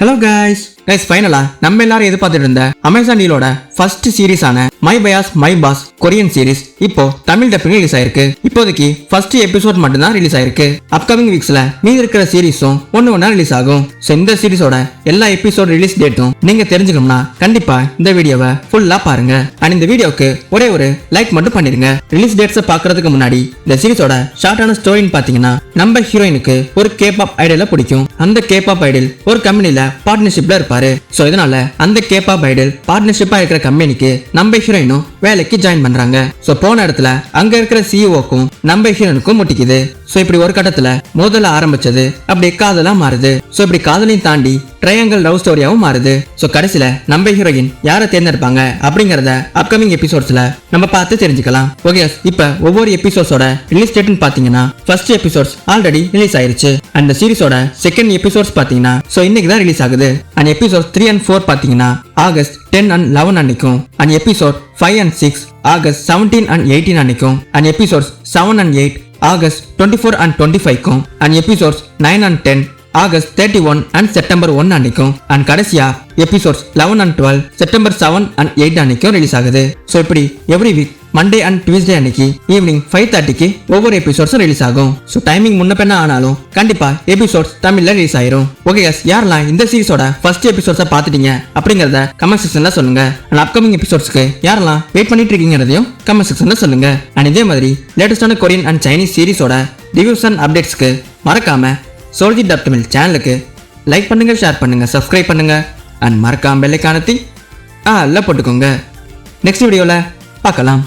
Hello guys ஃபைனலா நம்ம எல்லாரும் எதிர்பார்த்துட்டு இருந்த அமேசான் டீலோட ஃபர்ஸ்ட் சீரிஸான my bias my boss Korean series இப்போ தமிழ் டப்பிங் ரிலீஸ் ஆயிருக்கு. இப்போதைக்கு ஃபர்ஸ்ட் எபிசோட் மட்டும் தான் ரிலீஸ் ஆயிருக்கு. அப்கமிங் வீக்ஸ்ல மீதி இருக்கிற சீரிஸும் ஒண்ணா ரிலீஸ் ஆகும். சோ இந்த சீரிஸோட எல்லா எபிசோட் ரிலீஸ் டேட்டும் நீங்க தெரிஞ்சுக்கணும்னா கண்டிப்பா இந்த வீடியோவை ஃபுல்லா பாருங்க. அண்ட் இந்த வீடியோக்கு ஒரே ஒரு லைக் மட்டும் பண்ணிருங்க. ரிலீஸ் டேட்ஸை பாக்குறதுக்கு முன்னாடி இந்த சீரிஸோட ஷார்ட்டான ஸ்டோரின்னு பாத்தீங்கன்னா, நம்ம ஹீரோயினுக்கு ஒரு கேபாப் ஐடலை பிடிக்கும். அந்த கேபாப் ஐடல் ஒரு கம்பெனில பார்ட்னர்ஷிப்ல இருப்பாரு. சோ இதனால அந்த கேபாப் ஐடல் பார்ட்னர்ஷிப்பா இருக்கிற கம்பெனிக்கு நம்ம ஹீரோயினும் வேலைக்கு ஜாயின் பண்றாங்க. சோ போன இடத்துல அங்க இருக்கிற சிஇஓக்கும் நம்ம ஹீரோயினுக்கும் முட்டிக்குது. சோ இப்படி ஒரு கட்டத்துல முதல்ல ஆரம்பிச்சது அப்படியே காதலா மாறுது. சோ இப்படி காதலையும் தாண்டி ட்ரையாங்கிள் லவ் ஸ்டோரியாவும் மாறுது. சோ கடைசியில நம்ம ஹீரோயின் யாரை தேர்ந்தெடுப்பாங்க அப்படிங்கறத அப்கமிங் எபிசோட்ஸ்ல நம்ம பார்த்து தெரிஞ்சுக்கலாம். ஓகே, இப்ப ஒவ்வொரு எபிசோட்ஸோட ரிலீஸ் டேட்னு பாத்தீங்கன்னா, ஃபர்ஸ்ட் எபிசோட்ஸ் ஆல்ரெடி ரிலீஸ் ஆயிருச்சு. அந்த சீரிஸோட செகண்ட் எபிசோட்ஸ் பாத்தீங்கன்னா சோ இன்னைக்கு தான் ரிலீஸ் ஆகுது. அண்ட் எபிசோட் 3 and 4 பாத்தீங்கன்னா ஆகஸ்ட் 10 and 11 அன்னைக்கும், and episode 5 and 6 August 17 and 18 அன்னைக்கும், and episodes 7 and 8 August 24 and 25க்கும், and episodes 9 and 10 August 31 and September 1 அன்னைக்கும், அண்ட் கடைசியா எபிசோட்ஸ் 11 and 12 செப்டம்பர் 7 and 8 அன்னைக்கும் ரிலீஸ் ஆகுது. ஸோ இப்படி every week Monday and Tuesday அன்னைக்கு ஈவினிங் 5:30க்கு ஒவ்வொரு எபிசோட்ஸும் ரிலீஸ் ஆகும். ஸோ டைமிங் முன்ன பின்ன ஆனாலும் கண்டிப்பா எபிசோட்ஸ் தமிழ்ல ரிலீஸ் ஆயிரும். ஓகே கேஸ், யாரெல்லாம் இந்த சீரிஸோட ஃபர்ஸ்ட் எபிசோட்ஸை பார்த்துட்டீங்க அப்படிங்கறத கமெண்ட் செக்ஷன்ல சொல்லுங்க. அண்ட் அப்கமிங் எபிசோட்ஸ்க்கு யாரெல்லாம் வெயிட் பண்ணிட்டு இருக்கீங்கிறதையும் கமெண்ட் செக்ஷன்ல சொல்லுங்க. அண்ட் இதே மாதிரி லேட்டஸ்டான கொரியன் அண்ட் சைனீஸ் சீரிஸோட ரிவ்யூஸ் அண்ட் அப்டேட்ஸ்க்கு மறக்காம சோல்ஜி டப் தமிழ் சேனலுக்கு லைக் பண்ணுங்க, ஷேர் பண்ணுங்க, சப்ஸ்கிரைப் பண்ணுங்க. அண்ட் மறக்காம பெல் ஐகானை அல்ல போட்டுக்கோங்க. நெக்ஸ்ட் வீடியோல பார்க்கலாம்.